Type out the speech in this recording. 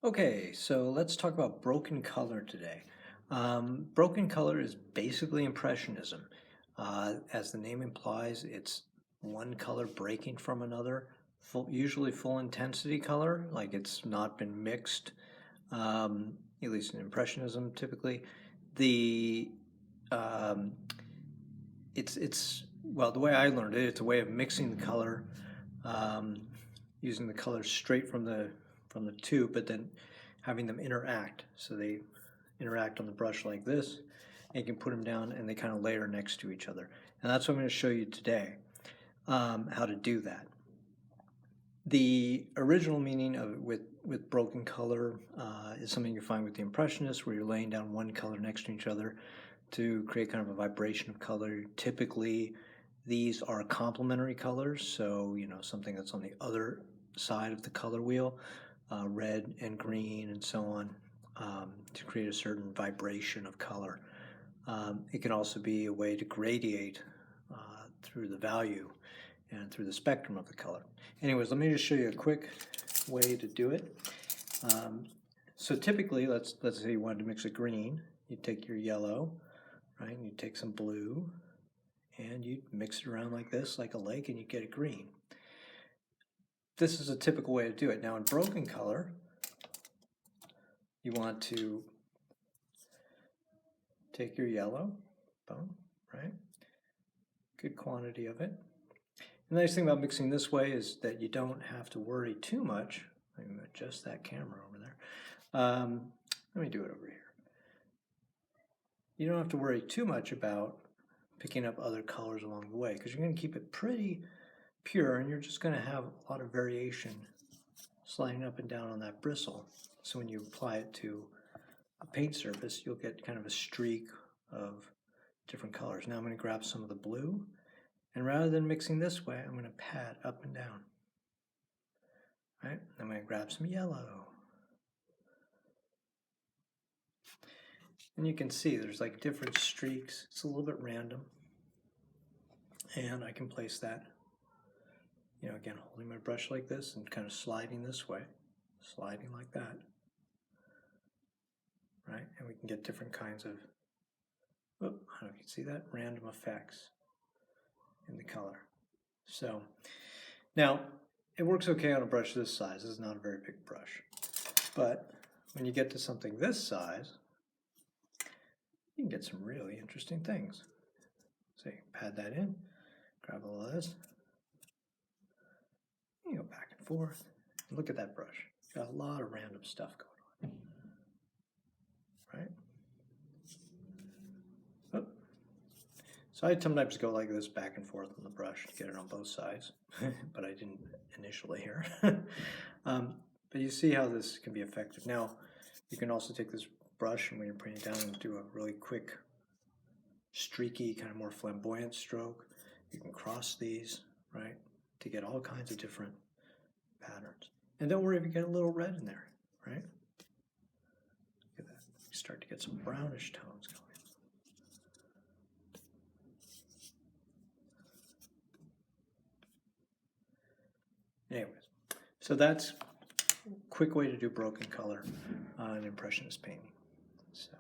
Okay, so let's talk about broken color today. Broken color is basically Impressionism. As the name implies, it's one color breaking from another, usually full intensity color, like it's not been mixed, at least in Impressionism typically. The um, well, the way I learned it, it's a way of mixing the color, um, using the colors straight from the tube, but then having them interact. So they interact on the brush like this, and you can put them down and they kind of layer next to each other. And that's what I'm going to show you today, how to do that. The original meaning of with broken color is something you find with the Impressionists, where you're laying down one color next to each other to create kind of a vibration of color. Typically, these are complementary colors, so something that's on the other side of the color wheel, red and green and so on, to create a certain vibration of color. It can also be a way to gradiate through the value and through the spectrum of the color. Anyways, let me just show you a quick way to do it. So typically, let's say you wanted to mix a green. You take your yellow, right, and you take some blue, and you mix it around like this, like a lake, and you get a green. This is a typical way to do it. Now in broken color, you want to take your yellow, boom, right? Good quantity of it. And the nice thing about mixing this way is that you don't have to worry too much. Let me adjust that camera over there. Let me do it over here. You don't have to worry too much about picking up other colors along the way, because you're going to keep it pretty pure, and you're just going to have a lot of variation sliding up and down on that bristle. So when you apply it to a paint surface, you'll get kind of a streak of different colors. Now I'm going to grab some of the blue, and rather than mixing this way, I'm going to pat up and down. Right? I'm going to grab some yellow. And you can see there's like different streaks. It's a little bit random. And I can place that, again, holding my brush like this and kind of sliding this way, sliding like that. Right? And we can get different kinds of, I don't know if you can see that, random effects in the color. So now it works okay on a brush this size. This is not a very big brush. But when you get to something this size, you can get some really interesting things. So you can pad that in, grab a little of this, you go back and forth. Look at that brush. It's got a lot of random stuff going on. Right? Oh. So I sometimes go like this back and forth on the brush to get it on both sides, but I didn't initially here. But you see how this can be effective. Now, you can also take this brush, and when you're putting it down, and do a really quick, streaky, kind of more flamboyant stroke. You can cross these, right, to get all kinds of different patterns. And don't worry if you get a little red in there, right? Look at that. You start to get some brownish tones going. Anyways, so that's a quick way to do broken color in Impressionist painting. So.